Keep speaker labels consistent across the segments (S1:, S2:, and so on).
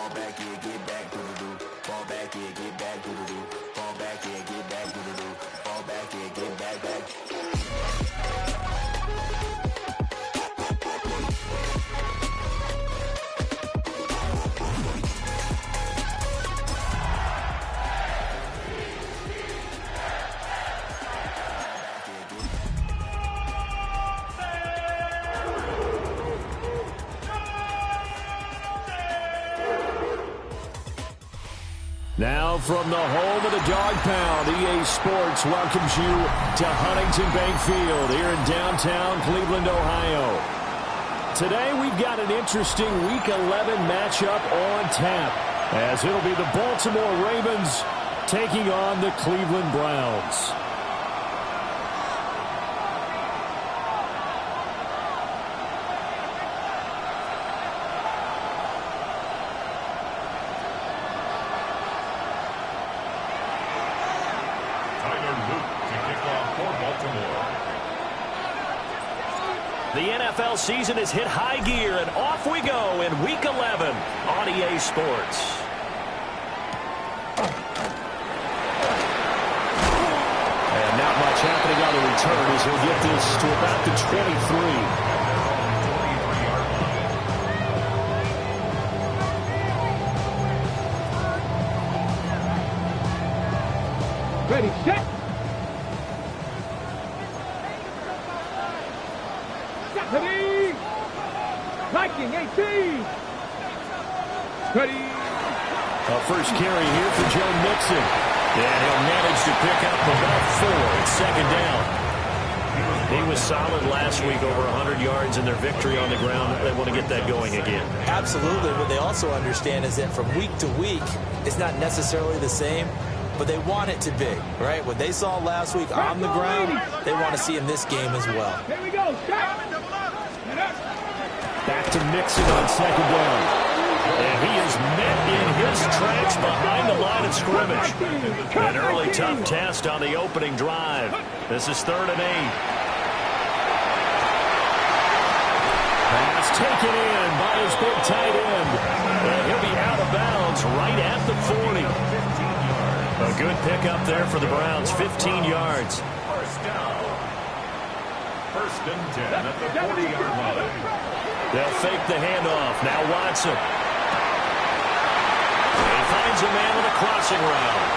S1: Fall back, yeah, get back, do-do-do. Fall back, yeah, get back, do-do-do. Fall back, yeah, get back, do-do-do. Fall back, yeah, get back, back.
S2: Now from the home of the Dog Pound, EA Sports welcomes you to Huntington Bank Field here in downtown Cleveland, Ohio. Today we've got an interesting Week 11 matchup on tap, as it'll be the Baltimore Ravens taking on the Cleveland Browns. The NFL season has hit high gear, and off we go in Week 11 on EA Sports. And not much happening on the return as he'll get this to about the 23.
S3: Ready, set. Ready. Viking 18. Ready.
S2: A first carry here for Joe Mixon. And he'll manage to pick up about 4. It's second down. He was solid last week, over 100 yards in their victory on the ground. They want to get that going again.
S4: Absolutely. What they also understand is that from week to week, it's not necessarily the same, but they want it to be, right? What they saw last week on the ground, they want to see in this game as well.
S3: Here we go.
S2: Back to Mixon on second down. And he is met in his tracks behind the line of scrimmage. An early tough test on the opening drive. This is 3rd and 8. Pass taken in by his big tight end. And he'll be out of bounds right at the 40. A good pickup there for the Browns, 15 yards.
S5: First down. 1st and 10 at the 40-yard line.
S2: They'll fake the handoff. Now Watson. He finds a man with a crossing route.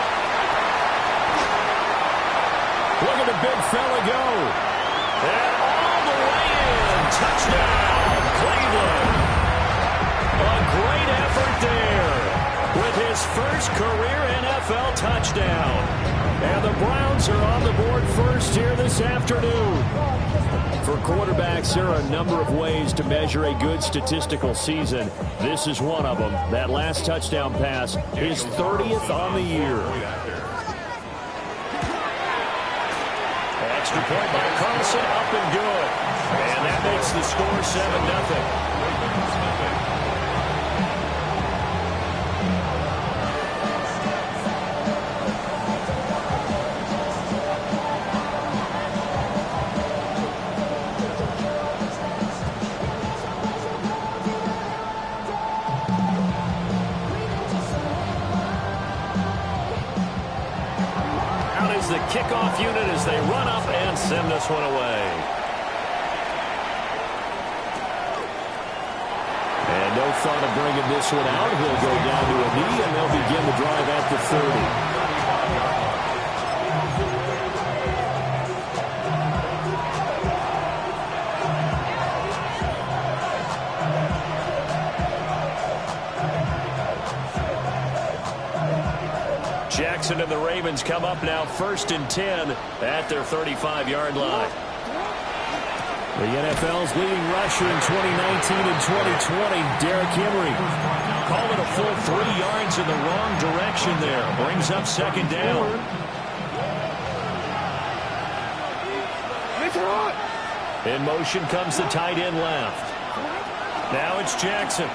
S2: Look at the big fella go. And all the way in. Touchdown, Cleveland. A great effort there with his first career NFL touchdown. And the Browns are on the board first here this afternoon. For quarterbacks, there are a number of ways to measure a good statistical season. This is one of them. That last touchdown pass, his 30th on the year. Extra point by Carlson, up and good. And that makes the score 7-0. The kickoff unit as they run up and send this one away. And no thought of bringing this one out. He'll go down to a knee, and they'll begin the drive at the 30. Jackson and the Ravens come up now 1st and 10 at their 35-yard line. The NFL's leading rusher in 2019 and 2020, Derrick Henry. Called it a full 3 yards in the wrong direction there. Brings up second down. In motion comes the tight end left. Now it's Jackson.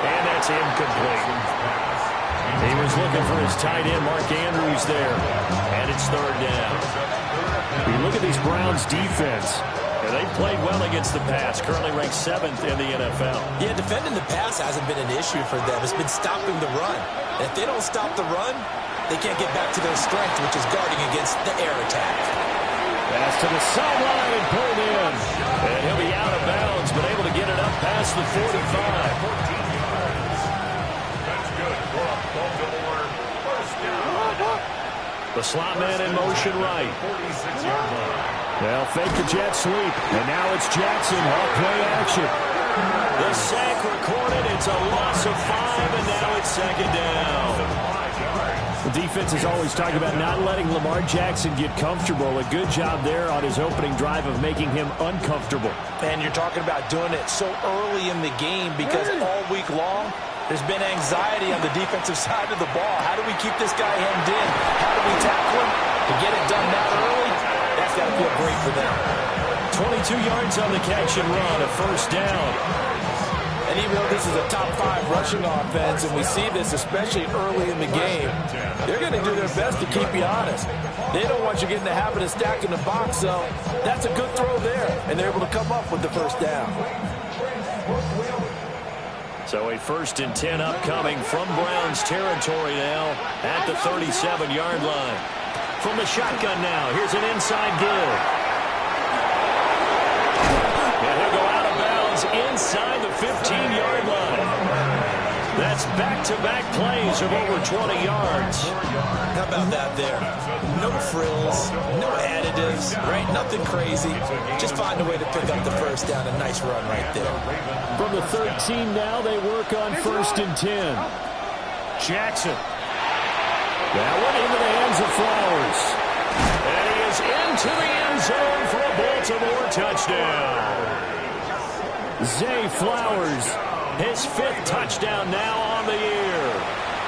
S2: And that's incomplete. He was looking for his tight end, Mark Andrews, there. And it's 3rd down. You look at these Browns defense, and They've played well against the pass, currently ranked 7th in the NFL.
S4: Yeah, defending the pass hasn't been an issue for them. It's been stopping the run. And if they don't stop the run, they can't get back to their strength, which is guarding against the air attack.
S2: Pass to the sideline and pulled in. And he'll be out of bounds, but able to get it up past the 45.
S5: 14 yards. That's good for a Baltimore first down.
S2: The slot man in motion right.
S5: 46-yard line.
S2: They'll fake the jet sweep. And now it's Jackson off play action. The sack recorded. It's a loss of 5, and now it's second down. The defense is always talking about not letting Lamar Jackson get comfortable. A good job there on his opening drive of making him uncomfortable.
S4: And you're talking about doing it so early in the game because all week long, there's been anxiety on the defensive side of the ball. How do we keep this guy hemmed in? How do we tackle him? To get it done that early, that's got to feel great for them.
S2: 22 yards on the catch and run, a first down.
S4: And even though this is a top 5 rushing offense, and we see this especially early in the game, they're going to do their best to keep you honest. They don't want you getting the habit of stacking the box, so that's a good throw there, and they're able to come up with the first down.
S2: So a 1st and 10 upcoming from Browns territory now at the 37-yard line. From the shotgun now, here's an inside give. And he'll go out of bounds inside the 15-yard line. That's back-to-back plays of over 20 yards.
S4: How about that there? No frills, no additives, right? Nothing crazy. Just find a way to pick up the first down. A nice run right there.
S2: From the 13 now, they work on 1st and 10. Jackson. That one into the hands of Flowers. And he is into the end zone for a Baltimore touchdown. Zay Flowers, his 5th touchdown now on the year.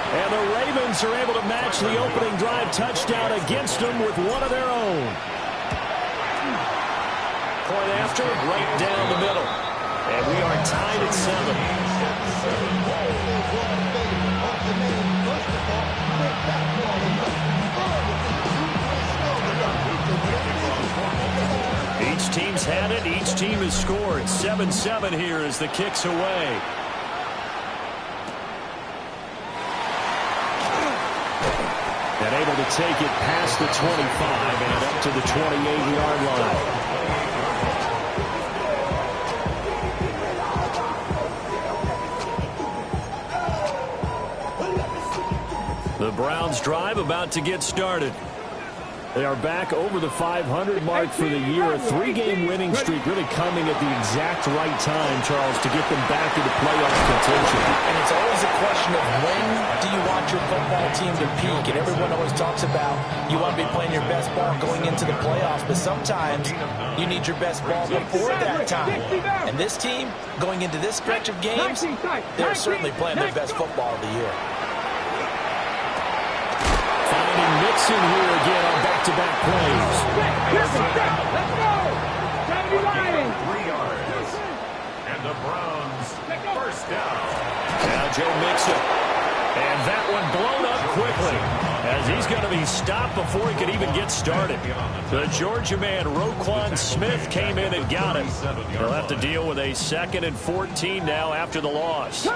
S2: And the Ravens are able to match the opening drive touchdown against them with one of their own. Point after, right down the middle. And we are tied at 7. Each team's had it. Each team has scored. 7-7 here as the kick's away. And able to take it past the 25 and up to the 28-yard line. The Browns drive about to get started. They are back over the 500 mark for the year. A 3-game winning streak really coming at the exact right time, Charles, to get them back into playoff contention.
S4: And it's always a question of when do you want your football team to peak? And everyone always talks about you want to be playing your best ball going into the playoffs, but sometimes you need your best ball before that time. And this team, going into this stretch of games, they're certainly playing their best football of the year.
S2: Mixon here again on back-to-back plays.
S3: Let's go!
S5: 3 yards. And the Browns first down.
S2: Now Joe Mixon. And that one blown up quickly as he's going to be stopped before he could even get started. The Georgia man, Roquan Smith, came in and got him. He'll have to deal with a 2nd and 14 now after the loss.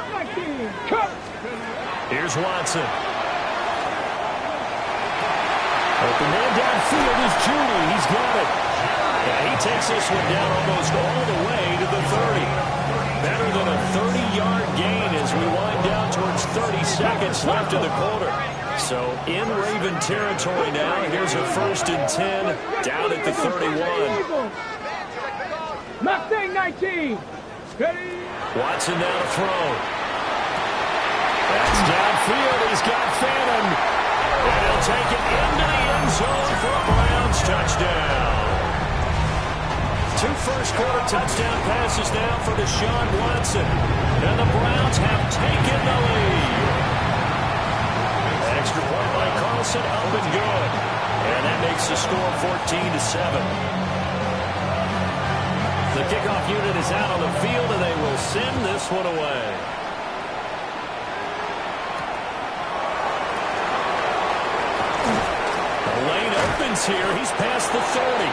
S2: Here's Watson. Open man downfield is Judy. He's got it. And he takes this one down almost all the way to the 30. Better than a 30-yard gain as we wind down towards 30 seconds left in the quarter. So in Raven territory now. Here's a 1st and 10 down at the 31.
S3: Mustang 19.
S2: Watson now to throw. That's downfield. He's got Phantom. And he'll take it into the end zone for a Browns touchdown. 2 first-quarter touchdown passes now for Deshaun Watson. And the Browns have taken the lead. Extra point by Carlson, up and good. And that makes the score 14-7. The kickoff unit is out on the field, and they will send this one away. The lane opens here. He's past the 30.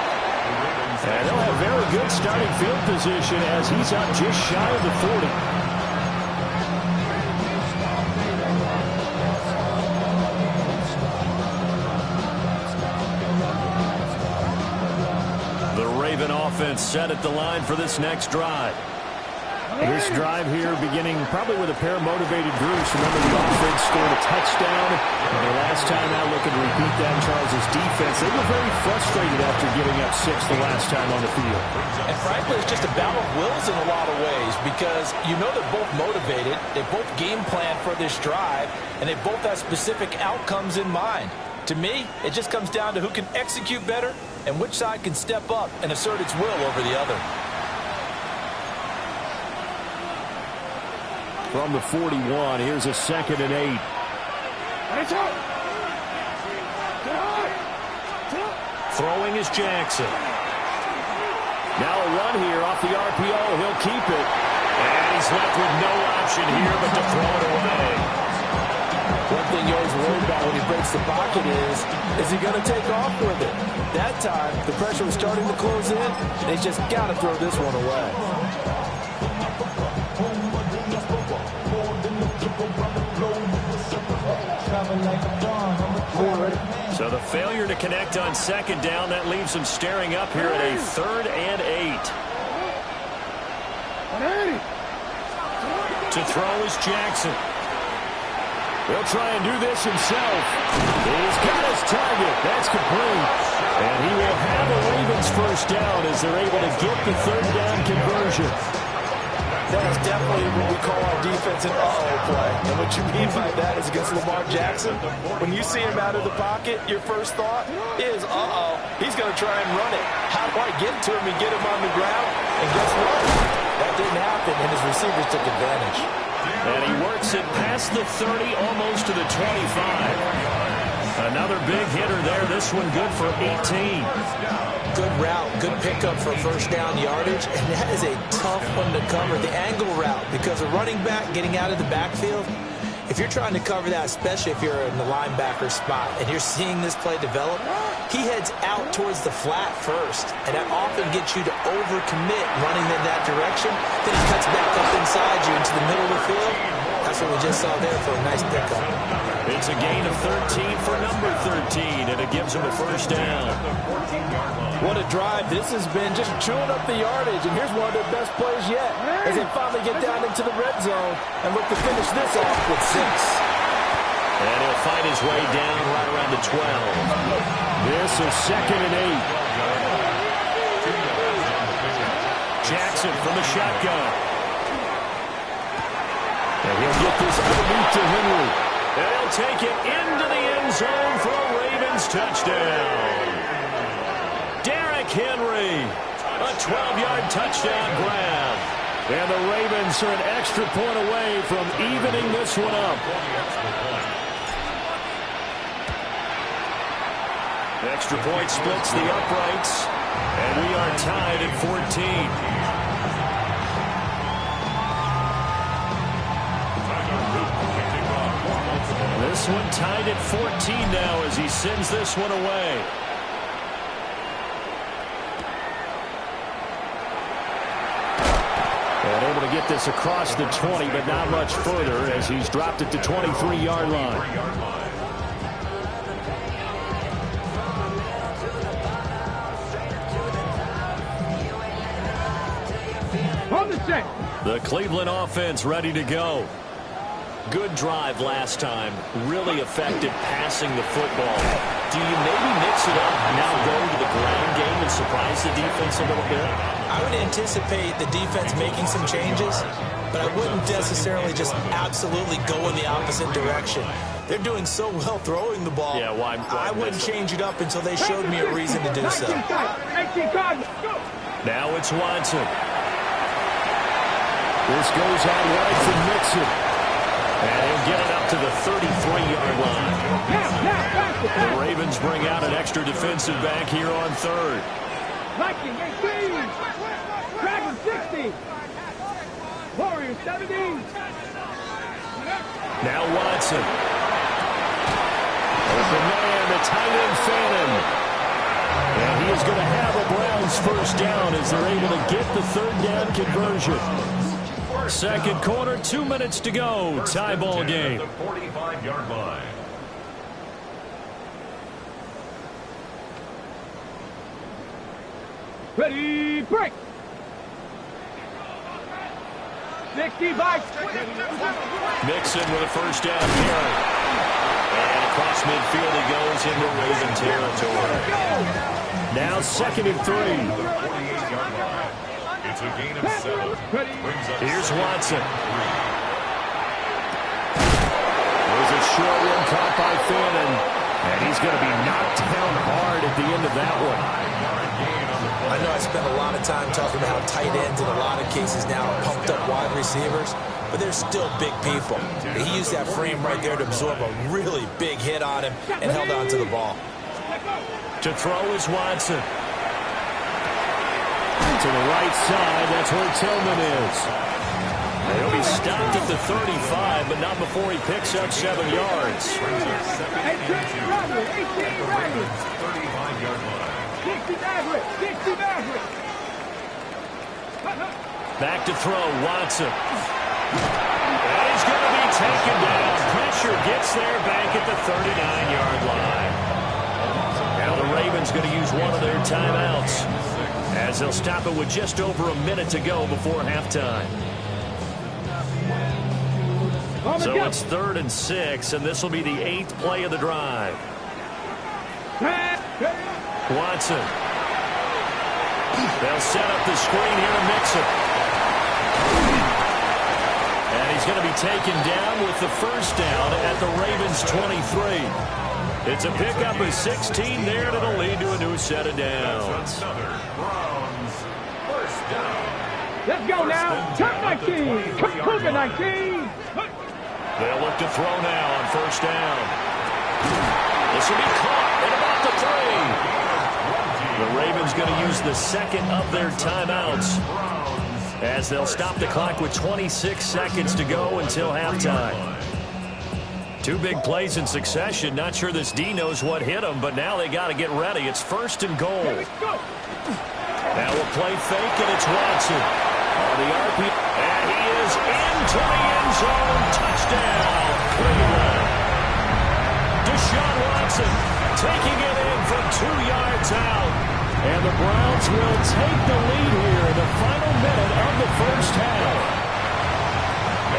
S2: And they'll have very good starting field position as he's up just shy of the 40. The Raven offense set at the line for this next drive. This drive here beginning probably with a pair of motivated groups. Remember, the offense scored a touchdown. And the last time out, looking to repeat that in Charles' defense. They were very frustrated after giving up 6 the last time on the field.
S4: And frankly, it's just a battle of wills in a lot of ways because you know they're both motivated. They both game plan for this drive, and they both have specific outcomes in mind. To me, it just comes down to who can execute better and which side can step up and assert its will over the other.
S2: From the 41, here's a 2nd and 8. Throwing is Jackson. Now a run here off the RPO. He'll keep it. And he's left with no option here but to throw it away.
S4: One thing you're always worried about when he breaks the pocket is he going to take off with it? That time, the pressure was starting to close in, and he's just got to throw this one away.
S2: So the failure to connect on 2nd down, that leaves him staring up here at a 3rd and 8. To throw is Jackson. He'll try and do this himself. He's got his target. That's complete. And he will have a Ravens first down as they're able to get the 3rd down conversion.
S4: That is definitely what we call our defense an uh-oh play. And what you mean by that is against Lamar Jackson, when you see him out of the pocket, your first thought is, uh-oh, he's going to try and run it. How do I get to him and get him on the ground? And guess what? That didn't happen, and his receivers took advantage.
S2: And he works it past the 30, almost to the 25. Another big hitter there. This one good for 18.
S4: Good route, good pickup for first down yardage, and that is a tough one to cover, the angle route, because a running back getting out of the backfield, if you're trying to cover that, especially if you're in the linebacker spot and you're seeing this play develop, he heads out towards the flat first, and that often gets you to overcommit running in that direction. Then he cuts back up inside you into the middle of the field. That's what we just saw there for a nice pickup.
S2: It's a gain of 13 for number 13, and it gives him a first down.
S4: What a drive this has been, just chewing up the yardage, and here's one of their best plays yet as they finally get down into the red zone and look to finish this off with 6.
S2: And he'll find his way down right around the 12. This is 2nd and 8. Jackson from the shotgun. And he'll get this underneath to Henry. And he'll take it into the end zone for a Ravens touchdown. Derrick Henry, a 12-yard touchdown grab. And the Ravens are an extra point away from evening this one up. Extra point splits the uprights, and we are tied at 14. This one tied at 14 now as he sends this one away. And able to get this across the 20, but not much further as he's dropped it to 23-yard line.
S3: On the set.
S2: The Cleveland offense ready to go. Good drive last time. Really effective passing the football. Do you maybe mix it up, now go to the ground game and surprise the defense a little bit?
S4: I would anticipate the defense making some changes, but I wouldn't necessarily just absolutely go in the opposite direction. They're doing so well throwing the ball.
S2: Yeah, why
S4: I wouldn't change it up until they showed me a reason to do so.
S2: Now it's Watson. This goes out wide for Mixon. And he'll get it up to the 33-yard line. The Ravens bring out an extra defensive back here on 3rd.
S3: Viking 18. Dragon 60. Warriors 17.
S2: Now Watson. Open man, the tight end Fannin. And he is going to have a Browns first down as they're able to get the third down conversion. Second quarter, 2 minutes to go. Tie ball game.
S5: 45-yard line.
S3: Ready, break. 65.
S2: Mixon with a first down carry. And across midfield he goes into Raven territory. Now 2nd and 3.
S5: 48-yard line. It's a gain of 7.
S2: Here's Watson. There's a short one caught by Fannin. And he's going to be knocked down hard at the end of that one.
S4: I know I spent a lot of time talking about how tight ends in a lot of cases now are pumped up wide receivers, but they're still big people. He used that frame right there to absorb a really big hit on him and held on to the ball.
S2: To throw is Watson. To the right side, that's where Tillman is. He'll be stopped at the 35, but not before he picks up 7 yards.
S5: 35-yard line.
S3: 60 Maverick.
S2: Back to throw, Watson. And he's going to be taken down. Pressure gets there back at the 39-yard line. Now the Ravens going to use one of their timeouts as they'll stop it with just over a minute to go before halftime. So it's 3rd and 6, and this will be the 8th play of the drive. Watson. They'll set up the screen here to Mixon. And he's going to be taken down with the first down at the Ravens' 23. It's a pickup of 16 there, and it'll lead to a new set of downs.
S5: Another Browns first down.
S3: Let's go now. Turn 19. Cougar 19.
S2: They'll look to throw now on first down. This will be caught at about the 3. The Ravens going to use the second of their timeouts as they'll stop the clock with 26 seconds to go until halftime. 2 big plays in succession. Not sure this D knows what hit him, but now they got to get ready. It's 1st and goal. Now we'll play fake, and it's Watson on the RP. And he is into the end zone. Touchdown, Cleveland. Deshaun Watson taking it in from 2 yards out. And the Browns will take the lead here in the final minute of the first half.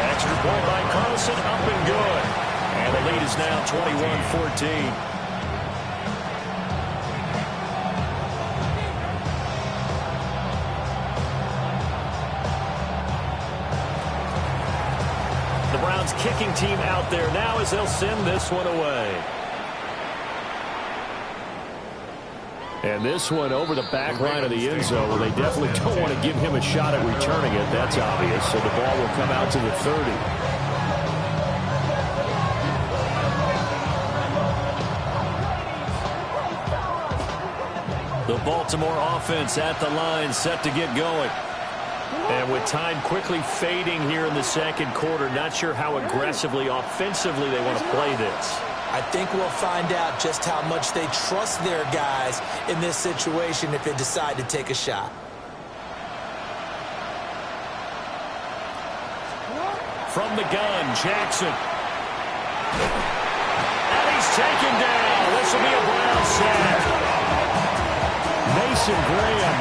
S2: Extra point by Carlson, up and good. And the lead is now 21-14. The Browns kicking team out there now as they'll send this one away. And this one over the back line of the end zone, where they definitely don't want to give him a shot at returning it. That's obvious. So the ball will come out to the 30. The Baltimore offense at the line, set to get going. And with time quickly fading here in the second quarter, not sure how aggressively, offensively they want to play this.
S4: I think we'll find out just how much they trust their guys in this situation if they decide to take a shot.
S2: From the gun, Jackson. And he's taken down. This will be a Brown sack. Mason Graham.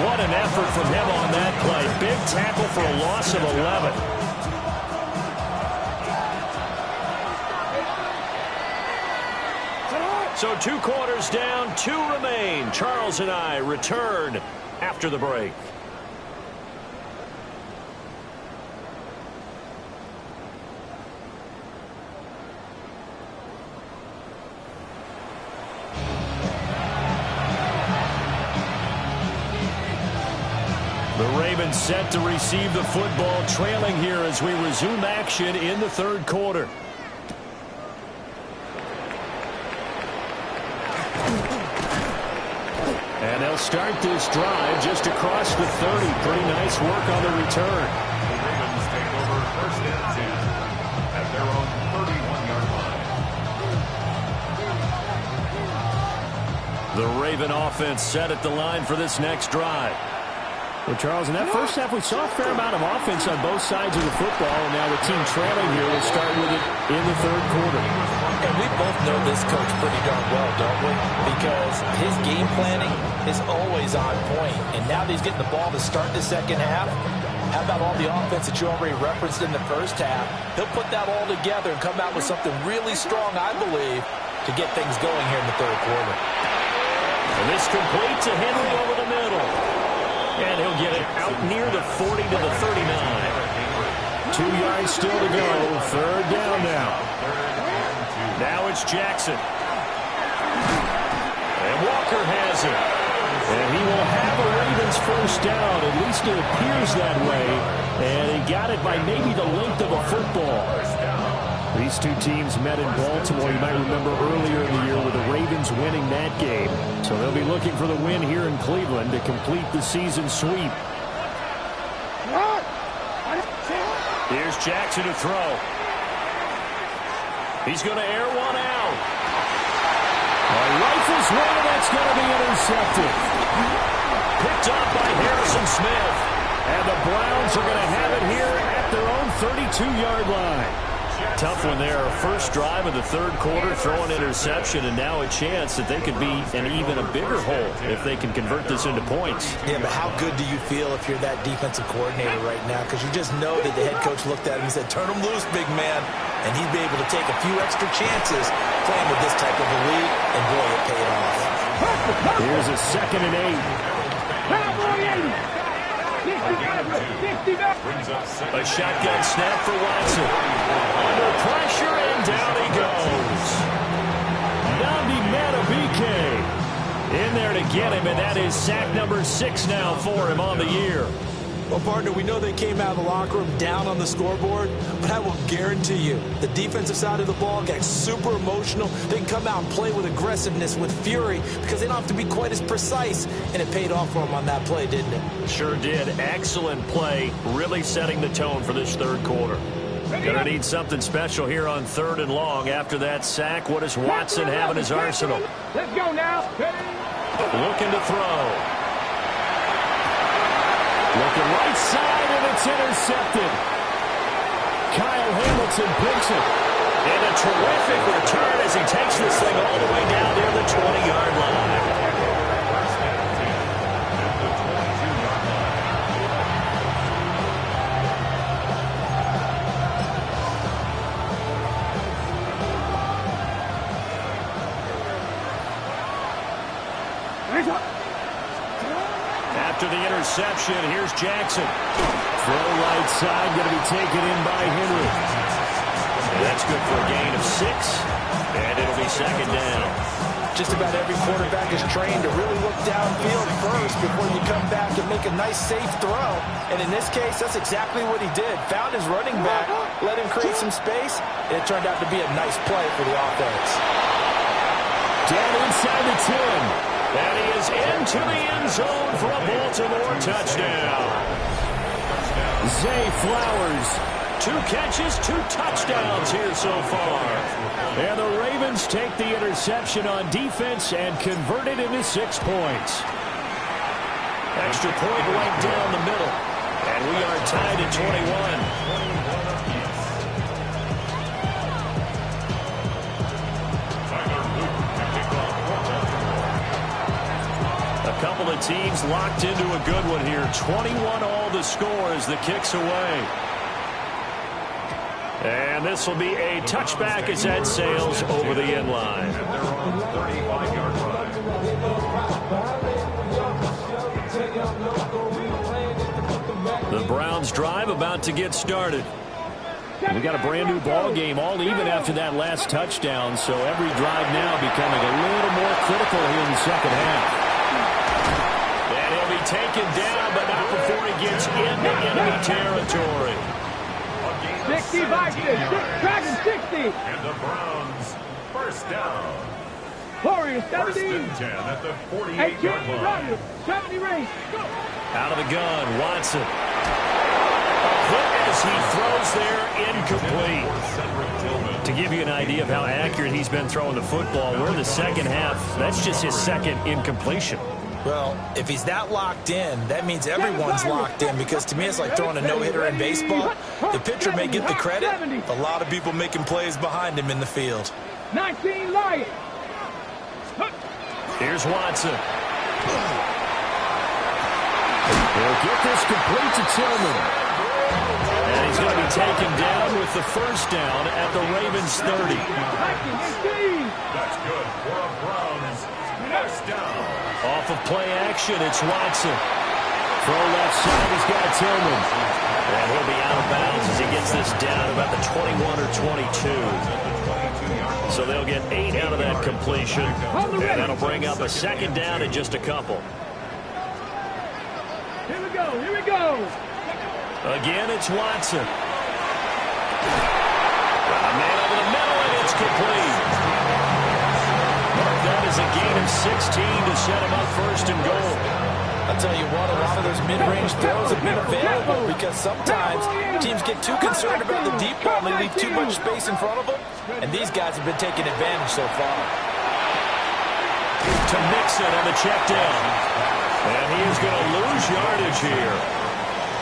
S2: What an effort from him on that play. Big tackle for a loss of 11. So 2 quarters down, 2 remain. Charles and I return after the break. The Ravens set to receive the football, trailing here as we resume action in the third quarter. And they'll start this drive just across the 30. Pretty nice work on the return.
S5: The Ravens take over 1st and 10 at their own 31-yard line.
S2: The Raven offense set at the line for this next drive.
S6: Well, Charles, in that first half, we saw a fair amount of offense on both sides of the football, and now the team trailing here will start with it in the third quarter.
S4: And we both know this coach pretty darn well, don't we? Because his game planning is always on point. And now that he's getting the ball to start the second half, how about all the offense that you already referenced in the first half? He'll put that all together and come out with something really strong, I believe, to get things going here in the third quarter.
S2: And this complete to Henry over the middle. And he'll get it out near the 40 to the 39.
S6: 2 yards still to go. Third down now.
S2: Now it's Jackson. And Walker has it.
S6: And he will have a Ravens first down. At least it appears that way. And he got it by maybe the length of a football. These two teams met in Baltimore. You might remember earlier in the year with the Ravens winning that game. So they'll be looking for the win here in Cleveland to complete the season sweep.
S2: Here's Jackson to throw. He's going to air one out.
S6: A rifles one, that's going to be intercepted.
S2: Picked up by Harrison Smith.
S6: And the Browns are going to have it here at their own 32-yard line.
S2: Tough one there. First drive of the third quarter, throw an interception, and now a chance that they could be in even a bigger hole if they can convert this into points.
S4: Yeah, but how good do you feel if you're that defensive coordinator right now? Because you just know that the head coach looked at him and said, turn him loose, big man. And he'd be able to take a few extra chances playing with this type of a lead, and boy, it paid off.
S6: Here's a 2nd and 8.
S2: A shotgun snap for Watson. Under pressure, and down he goes.
S6: Nnamdi Madubuike in there to get him, and that is sack number 6 now for him on the year.
S4: Well, partner, we know they came out of the locker room down on the scoreboard, but I will guarantee you the defensive side of the ball got super emotional. They can come out and play with aggressiveness, with fury, because they don't have to be quite as precise, and it paid off for them on that play, didn't it?
S2: Sure did. Excellent play, really setting the tone for this third quarter. Gonna need something special here on 3rd and long. After that sack, what does Watson have in his arsenal?
S3: Let's go now.
S2: Looking to throw.
S6: Looking right side, and it's intercepted. Kyle Hamilton picks it.
S2: And a terrific return as he takes this thing all the way down near the 20-yard line. After the interception, here's Jackson.
S6: Throw right side, going to be taken in by Henry.
S2: And that's good for a gain of 6, and it'll be 2nd down.
S4: Just about every quarterback is trained to really look downfield first before you come back and make a nice, safe throw. And in this case, that's exactly what he did. Found his running back, let him create some space, and it turned out to be a nice play for the offense.
S6: Down inside the 10.
S2: And he is into the end zone for a Baltimore touchdown.
S6: Zay Flowers.
S2: 2 catches, 2 touchdowns here so far.
S6: And the Ravens take the interception on defense and convert it into 6 points.
S2: Extra point right down the middle. And we are tied at 21. A couple of teams locked into a good one here. 21 all the score as the kick's away. And this will be a touchback as that sails over the end line. The Browns drive about to get started.
S6: We got a brand new ball game, all even after that last touchdown, so every drive now becoming a little more critical here in the second half.
S2: And he'll be taken down, but not before he gets into enemy territory.
S3: 60 Vikings, Dragon 60.
S5: And the Browns, first down.
S3: Warriors 17.
S5: First and 10 at the 48-yard line.
S3: 70 race. Go.
S2: Out of the gun, Watson. A put as He throws there, incomplete. To give you an idea of how accurate he's been throwing the football, we're in the second half. That's just his second incompletion.
S4: Well, if he's that locked in, that means everyone's locked in, because to me it's like throwing a no-hitter in baseball. The pitcher may get the credit, a lot of people making plays behind him in the field.
S3: 19 Lions.
S2: Here's Watson. He'll get this complete to Tillman. And he's going to be taken down with the first down at the Ravens 30.
S5: That's good for a Browns first down.
S2: Off of play action, it's Watson. Throw left side, he's got Tillman. And he'll be out of bounds as he gets this down about the 21 or 22. So they'll get 8 out of that completion. And that'll bring up a second down in just a couple.
S3: Here we go, here we go.
S2: Again, it's Watson. Got a man over the middle, and it's complete. Mark that as a gain of 16 to set him up first and goal.
S4: I'll tell you what, a lot of those mid-range throws have been available, because sometimes teams get too concerned about the deep ball and they leave too much space in front of them, and these guys have been taking advantage so far.
S2: To Mixon on the check down. And he is going to lose yardage here.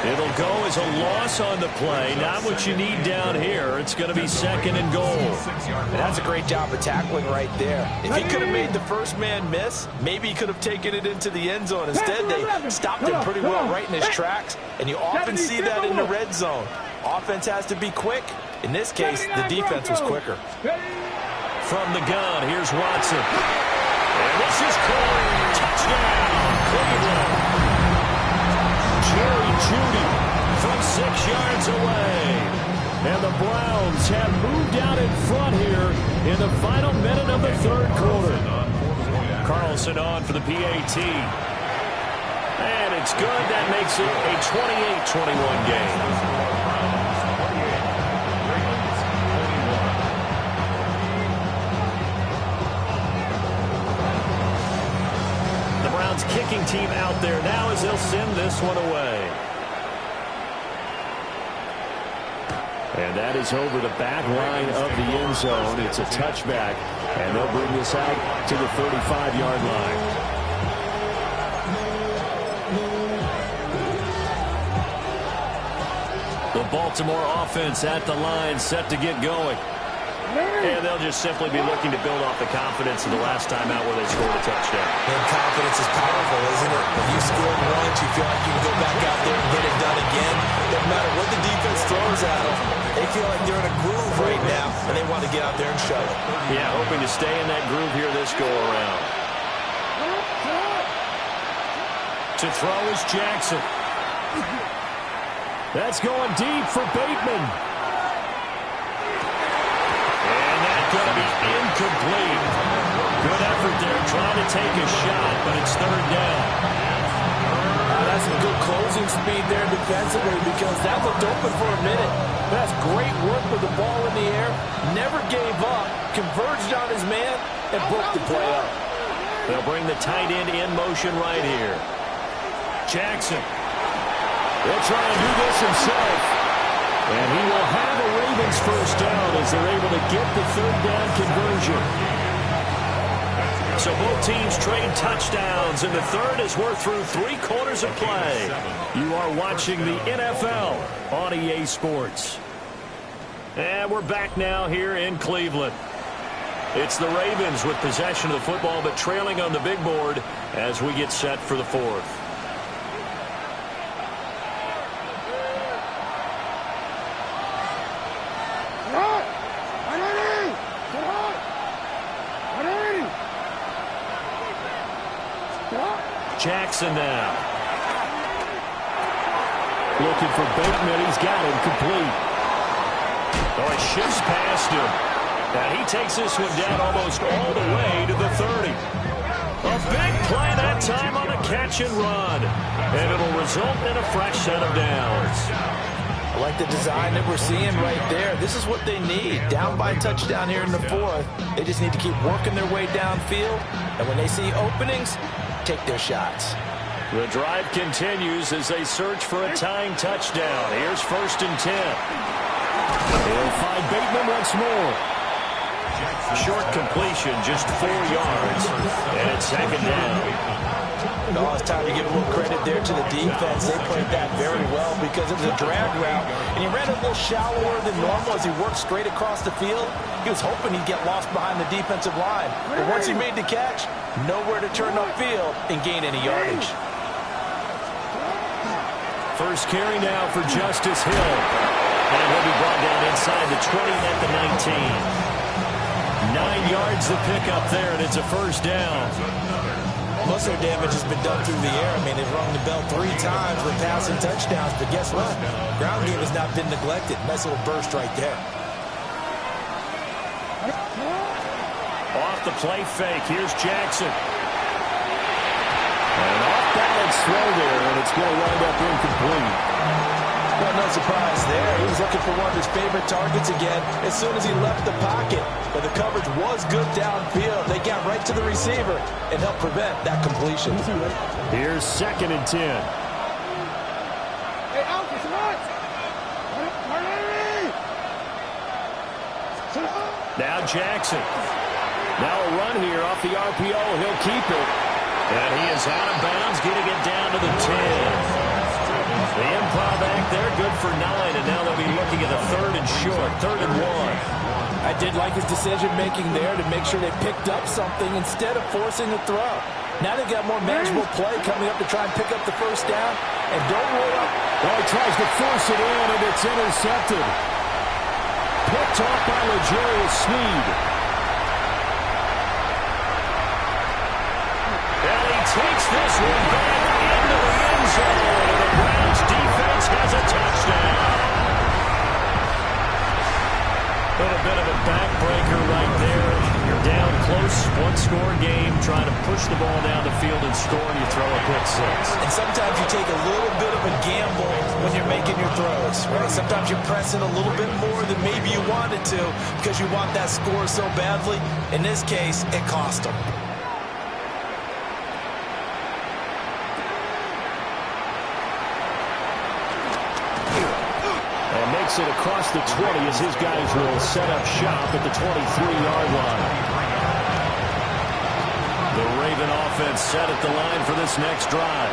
S2: It'll go as a loss on the play. Not what you need down here. It's going to be second and goal.
S4: And that's a great job of tackling right there. If he could have made the first man miss, maybe he could have taken it into the end zone. Instead, they stopped him pretty well right in his tracks, and you often see that in the red zone. Offense has to be quick. In this case, the defense was quicker.
S2: From the gun, here's Watson. And this is caught. Touchdown, Cleveland. Jerry Jeudy from 6 yards away. And the Browns have moved out in front here in the final minute of the third quarter. Carlson on for the PAT. And it's good. That makes it a 28-21 game. Kicking team out there now as they'll send this one away. And that is over the back line of the end zone. It's a touchback, and they'll bring this out to the 35-yard line. The Baltimore offense at the line, set to get going. And they'll just simply be looking to build off the confidence of the last time out where they scored a touchdown.
S4: And confidence is powerful, isn't it? When you score once, you feel like you can go back out there and get it done again. No matter what the defense throws at them, they feel like they're in a groove right now, and they want to get out there and show it.
S2: Yeah, hoping to stay in that groove here this go-around. To throw is Jackson. That's going deep for Bateman. Going to be incomplete. Good effort there, trying to take a shot, but it's third down.
S4: That's some good closing speed there defensively, because that looked open for a minute. That's great work with the ball in the air. Never gave up, converged on his man, and broke the play up.
S2: They'll bring the tight end in motion right here. Jackson. He'll try and do this himself. And he will have a Ravens first down as they're able to get the third down conversion. So both teams trade touchdowns, and the third as we're through 3 quarters of play. You are watching the NFL on EA Sports. And we're back now here in Cleveland. It's the Ravens with possession of the football, but trailing on the big board as we get set for the fourth. Jackson now. Looking for Bateman. He's got him complete. Oh, it shifts past him. And he takes this one down almost all the way to the 30. A big play that time on a catch and run. And it'll result in a fresh set of downs.
S4: I like the design that we're seeing right there. This is what they need. Down by a touchdown here in the fourth. They just need to keep working their way downfield. And when they see openings, take their shots.
S2: The drive continues as they search for a tying touchdown. Here's 1st and 10. He'll find Bateman once more. Short completion, just 4 yards, and it's 2nd down.
S4: Oh, it's time to give a little credit there to the defense. They played that very well because it was a drag route, and he ran a little shallower than normal as he worked straight across the field. He was hoping he'd get lost behind the defensive line, but once he made the catch, nowhere to turn upfield and gain any yardage.
S2: First carry now for Justice Hill, and he'll be brought down inside the 20 at the 19. 9 yards to pick up there, and it's a 1st down.
S4: Most of their damage has been done through the air. I mean, they've rung the bell 3 times with passing touchdowns, but guess what? Ground game has not been neglected. Nice little burst right there.
S2: Off the play fake, here's Jackson. And off-balance throw there, and it's going to wind up incomplete.
S4: Well, no surprise there. He was looking for one of his favorite targets again as soon as he left the pocket. But the coverage was good downfield. They got right to the receiver and helped prevent that completion.
S6: Here's 2nd and 10.
S3: Hey, Alfred,
S2: Now Jackson. Now a run here off the RPO. He'll keep it. And he is out of bounds, getting it down to the 10. The improv back there, good for 9, and now they'll be looking at a 3rd and short, 3rd and 1.
S4: I did like his decision-making there to make sure they picked up something instead of forcing a throw. Now they've got more manageable play coming up to try and pick up the 1st down, and don't roll up.
S6: Well, he tries to force it in, and it's intercepted. Picked off by L'Jarius Sneed.
S2: And he takes this one back into the end zone. The Browns defense has a touchdown. A little bit of a backbreaker right there. You're down close, one-score game, trying to push the ball down the field and score, and you throw a pick 6.
S4: And sometimes you take a little bit of a gamble when you're making your throws, right? Sometimes you're pressing a little bit more than maybe you wanted to because you want that score so badly. In this case, it cost them.
S6: It across the 20 as his guys will set up shop at the 23-yard line.
S2: The Raven offense set at the line for this next drive.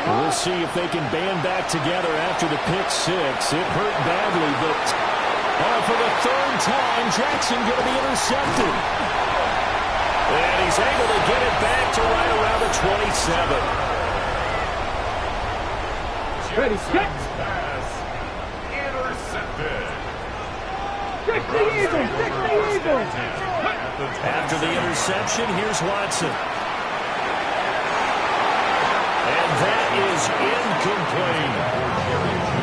S6: We'll see if they can band back together after the pick 6. It hurt badly, but for the 3rd time, Jackson going to be intercepted.
S2: And he's able to get it back to right around the 27.
S3: Ready, set.
S2: After the interception, here's Watson. And that is incomplete.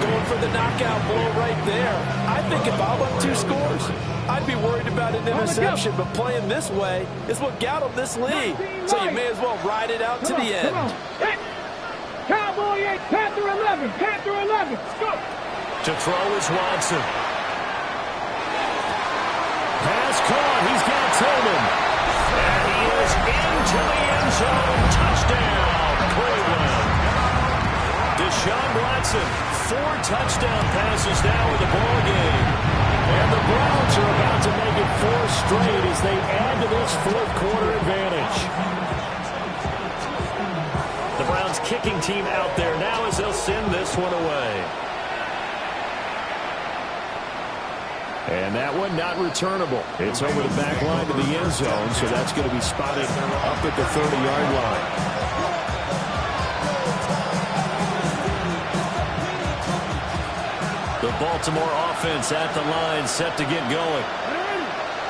S4: Going for the knockout blow right there. I think if I'm up 2 scores, I'd be worried about an interception, but playing this way is what got him this lead. So you may as well ride it out to the end.
S3: Cowboy 8, Panther 11, Panther 11, let's go.
S2: To throw is Watson.
S6: Pass caught. He's got Tillman.
S2: And he is into the end zone. Touchdown, Cleveland. Deshaun Watson, 4 touchdown passes now in the ball game.
S6: And the Browns are about to make it 4 straight as they add to this 4th quarter advantage.
S2: The Browns kicking team out there now as they'll send this one away.
S6: And that one not returnable. It's over the back line to the end zone, so that's going to be spotted up at the 30-yard line.
S2: The Baltimore offense at the line, set to get going.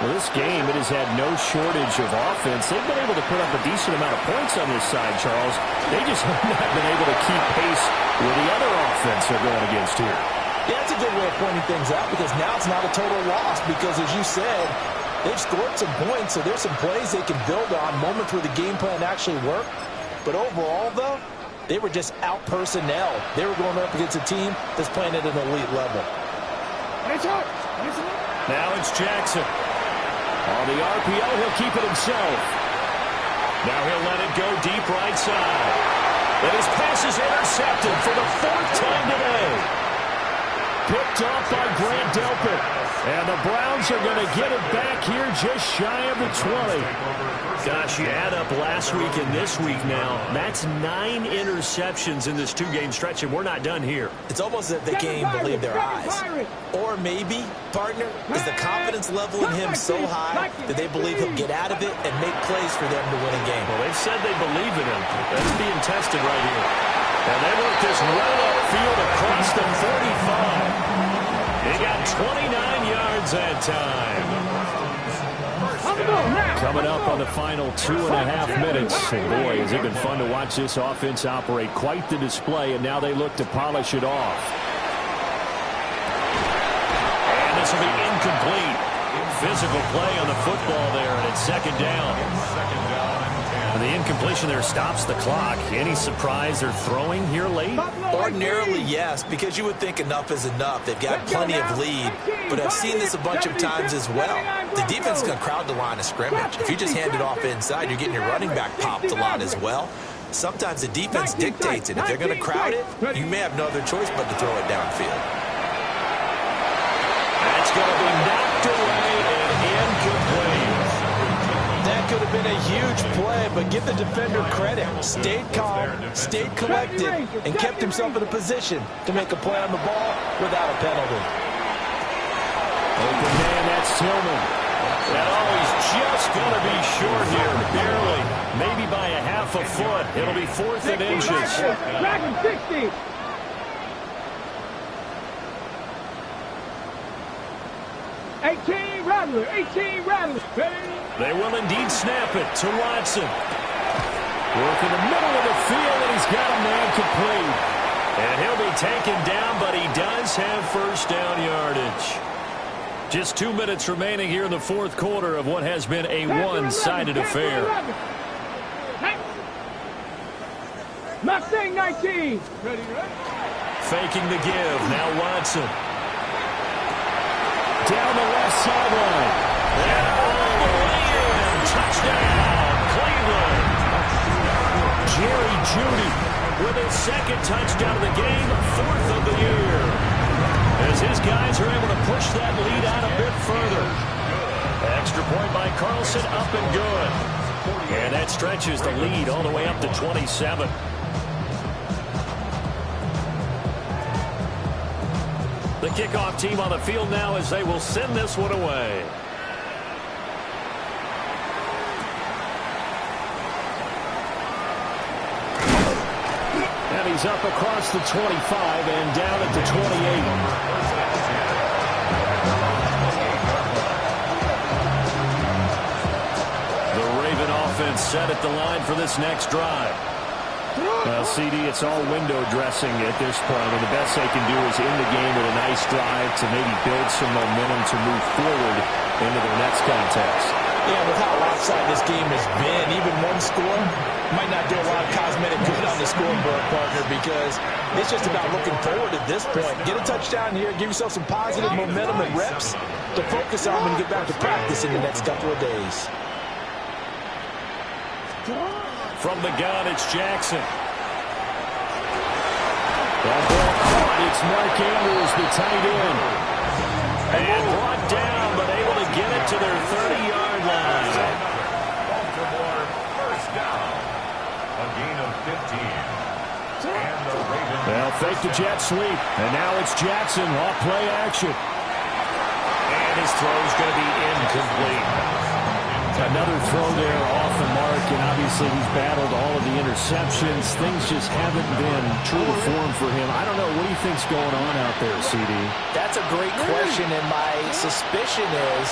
S6: Well, this game, it has had no shortage of offense. They've been able to put up a decent amount of points on this side, Charles. They just have not been able to keep pace with the other offense they're going against here.
S4: Yeah, that's a good way of pointing things out because now it's not a total loss because, as you said, they've scored some points, so there's some plays they can build on, moments where the game plan actually worked. But overall, though, they were just out-personnel. They were going up against a team that's playing at an elite level.
S2: Now it's Jackson.
S6: On the RPO, he'll keep it himself.
S2: Now he'll let it go deep right side. And his pass is intercepted for the 4th time today. Picked off by Grant Delpit. And the Browns are going to get it back here just shy of the 20. Gosh, you add up last week and this week now. That's 9 interceptions in this 2-game stretch, and we're not done here.
S4: It's almost as if they can't even believe their eyes. Or maybe, partner, is the confidence level in him so high that they believe he'll get out of it and make plays for them to win a game.
S2: Well, they've said they believe in him. That's being tested right here. And they work this right upfield across the 45. He got 29 yards that time. Coming up on the final 2.5 minutes. And boy, has it been fun to watch this offense operate. Quite the display, and now they look to polish it off. And this will be incomplete. Physical play on the football there, and it's 2nd down. And the incompletion there stops the clock. Any surprise they're throwing here late?
S4: Ordinarily, yes, because you would think enough is enough. They've got plenty of lead, but I've seen this a bunch of times as well. The defense is going to crowd the line of scrimmage. If you just hand it off inside, you're getting your running back popped a lot as well. Sometimes the defense dictates it. If they're going to crowd it, you may have no other choice but to throw it downfield.
S2: That's going to be knocked away and incomplete.
S4: That could have been a huge play, but give the defender credit. Stayed calm, stayed collected, and kept himself in a position to make a play on the ball without a penalty.
S2: Open man, that's Tillman. And he's just going to be short here, barely. Maybe by a half a foot. It'll be 4th and inches.
S3: Dragon 60. Rattler, 18 Rattler.
S2: They will indeed snap it to Watson. Work in the middle of the field, and he's got a man complete. And he'll be taken down, but he does have 1st down yardage. Just 2 minutes remaining here in the 4th quarter of what has been a one-sided affair.
S3: Mustang 19.
S2: Faking the give. Now Watson. Down the left sideline. And all the way in. Touchdown, Cleveland. Jerry Jeudy with his 2nd touchdown of the game, 4th of the year. As his guys are able to push that lead out a bit further. Extra point by Carlson, up and good. And that stretches the lead all the way up to 27. The kickoff team on the field now as they will send this one away. And he's up across the 25 and down at the 28. The Raven offense set at the line for this next drive. Well, CD, it's all window dressing at this point, and the best they can do is end the game with a nice drive to maybe build some momentum to move forward into their next contest.
S4: Yeah, with how lopsided this game has been, even one score might not do a lot of cosmetic good on the scoreboard, partner, because it's just about looking forward at this point. Get a touchdown here, give yourself some positive momentum and reps to focus on when you get back to practice in the next couple of days.
S2: From the gun, it's Jackson. That ball caught. It's Mark Andrews, the tight end. And brought down, but able to get it to their 30-yard line.
S5: Baltimore, 1st down. A gain of 15. And the Ravens.
S2: They'll fake the jet sweep. And now it's Jackson off play action. And his throw's going to be incomplete. Another throw there off the mark, and obviously he's battled all of the interceptions. Things just haven't been true to form for him. I don't know. What do you think's going on out there, CD?
S4: That's a great question, and my suspicion is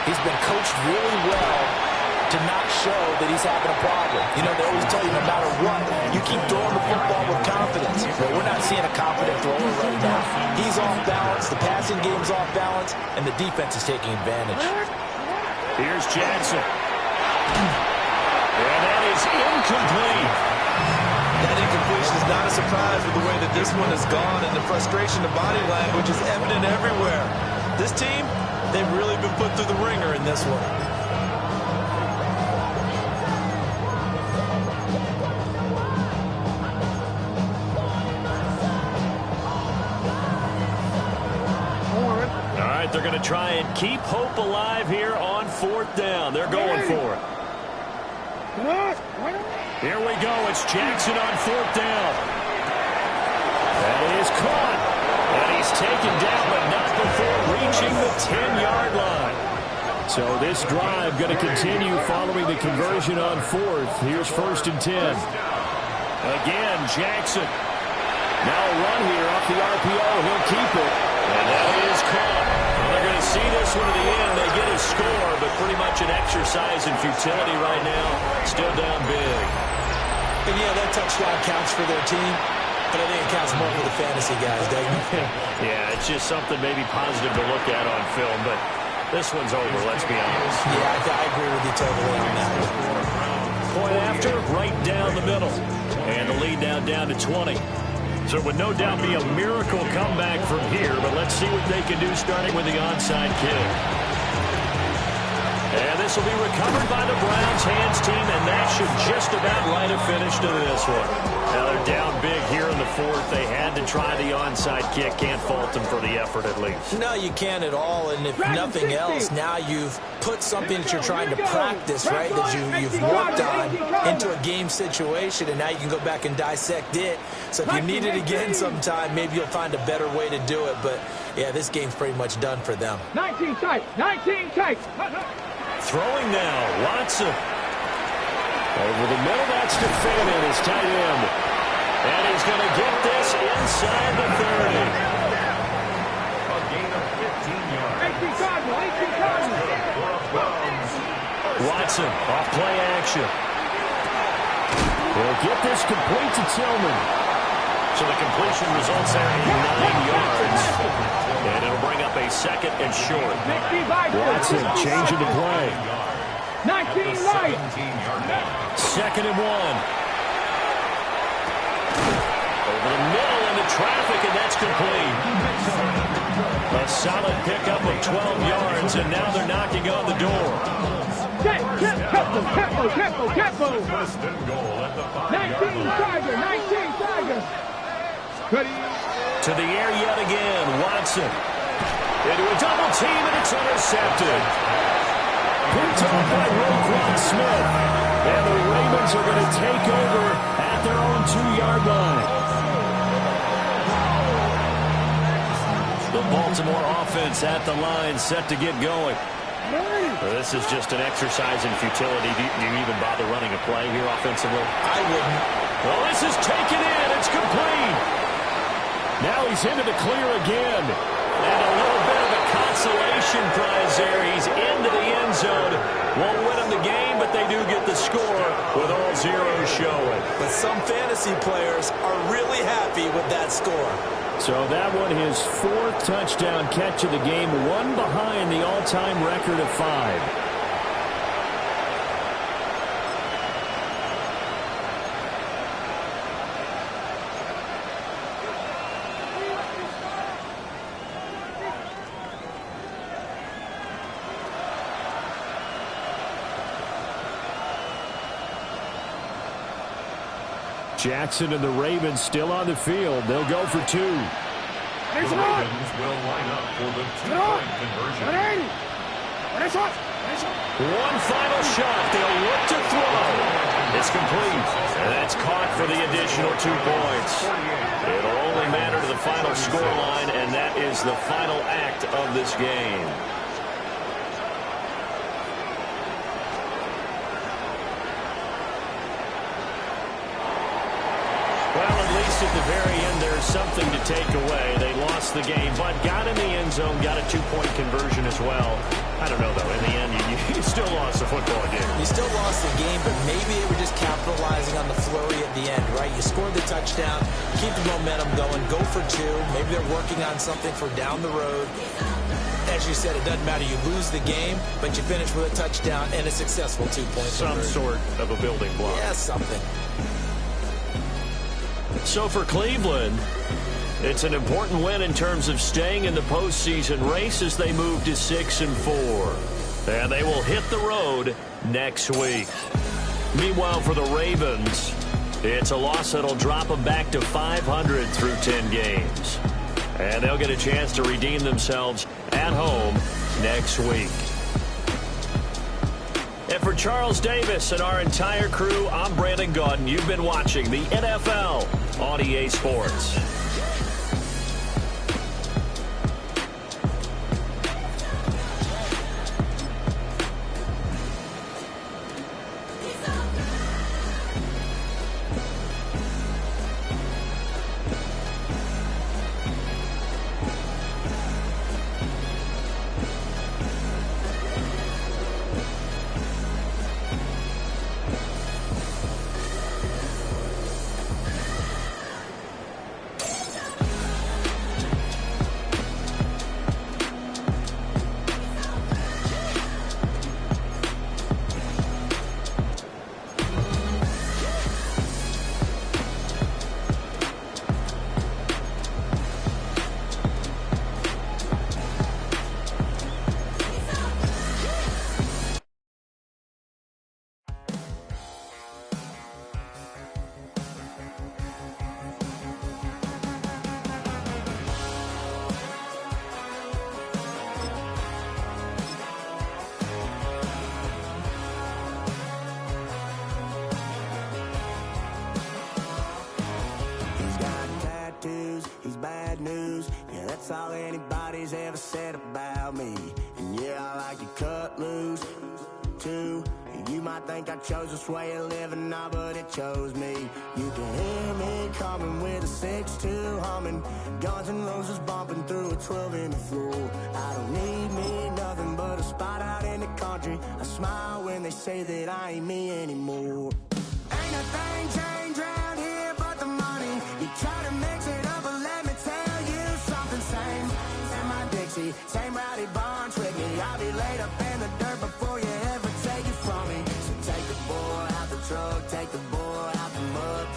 S4: he's been coached really well to not show that he's having a problem. You know, they always tell you no matter what, you keep throwing the football with confidence. But we're not seeing a confident thrower right now. He's off balance, the passing game's off balance, and the defense is taking advantage.
S2: Here's Jackson. And that is incomplete.
S7: That incompletion is not a surprise with the way that this one has gone, and the frustration of body language is evident everywhere. This team, they've really been put through the ringer in this one.
S2: right, they're going to try and keep hope alive here on 4th down. They're going for it. Here we go. It's Jackson on 4th down. That is caught. And he's taken down, but not before reaching the 10-yard line. So this drive going to continue following the conversion on 4th. Here's 1st and 10. Again, Jackson. Now a run here off the RPO. He'll keep it. And that is caught. Well, they're going to see this one to the end. They get a score, but pretty much an exercise in futility right now. Still down big.
S4: And yeah, that touchdown counts for their team, but I think it counts more for the fantasy guys, doesn't it?
S2: Yeah, it's just something maybe positive to look at on film, but this one's over, let's be honest.
S4: Yeah, I agree with you totally on that.
S2: Point after, right down the middle. And the lead now down to 20. So it would no doubt be a miracle comeback from here, but let's see what they can do starting with the onside kick. And this will be recovered by the Browns hands team, and that should just about write a finish to this one. Now they're down big here in the 4th. They had to try the onside kick. Can't fault them for the effort at least.
S4: No, you can't at all, and if nothing else, now you've put something that you're trying to practice, right, that you've worked on into a game situation, and now you can go back and dissect it. So if you need it again sometime, maybe you'll find a better way to do it. But, yeah, this game's pretty much done for them.
S3: 19 tight. 19 tight.
S2: Throwing now, Watson. Over the middle, that's Stefanin, his tight end. And he's going to get this inside the 30.
S5: A gain of 15 yards.
S3: 18 Cardinal. 18 Cardinal.
S2: Watson, off play action. He'll get this complete to Tillman. So the completion results there in 9 yards. And it'll bring up a 2nd and short. Watson changing the play.
S3: 19 right.
S2: 2nd and 1. Over the middle into traffic, and that's complete. A solid pickup of 12 yards, and now they're knocking on the door.
S3: Tempo.
S5: First and goal at the
S3: 19 Tiger. 19 Tiger.
S2: To the air yet again, Watson. Into a double team, and it's intercepted. Picked off by Roquan Smith. And the Ravens are going to take over at their own 2-yard line. The Baltimore offense at the line, set to get going. Well, this is just an exercise in futility. Do you even bother running a play here offensively?
S4: I wouldn't.
S2: Well, this is taken in. It's complete. Now he's into the clear again. And a little bit of a consolation prize there. He's into the end zone. Won't win him the game, but they do get the score with all zeros showing.
S4: But some fantasy players are really happy with that score.
S6: So that one, his 4th touchdown catch of the game, one behind the all-time record of 5. Jackson and the Ravens still on the field. They'll go for 2.
S5: The Ravens will line up for the 2-point conversion.
S2: One final shot. They'll look to throw. It's complete. And that's caught for the additional 2 points. It'll only matter to the final scoreline, and that is the final act of this game. At the very end, there's something to take away. They lost the game, but got in the end zone, got a 2-point conversion as well. I don't know, though. In the end, you still lost the football game.
S4: You still lost the game, but maybe they were just capitalizing on the flurry at the end, right? You scored the touchdown, keep the momentum going, go for 2. Maybe they're working on something for down the road. As you said, it doesn't matter. You lose the game, but you finish with a touchdown and a successful 2-point conversion.
S2: Some sort of a building block.
S4: Yeah, something.
S2: So for Cleveland, it's an important win in terms of staying in the postseason race as they move to 6-4. And they will hit the road next week. Meanwhile, for the Ravens, it's a loss that'll drop them back to 500 through 10 games. And they'll get a chance to redeem themselves at home next week. And for Charles Davis and our entire crew, I'm Brandon Gaudin. You've been watching the NFL on EA Sports.
S1: He's bad news, yeah, that's all anybody's ever said about me. And yeah, I like to cut loose, too. You might think I chose this way of living now, but it chose me. You can hear me coming with a 6-2 humming, Guns N' Roses bumping through a 12 in the floor. I don't need me nothing but a spot out in the country. I smile when they say that I ain't me anymore. Ain't a thing changed.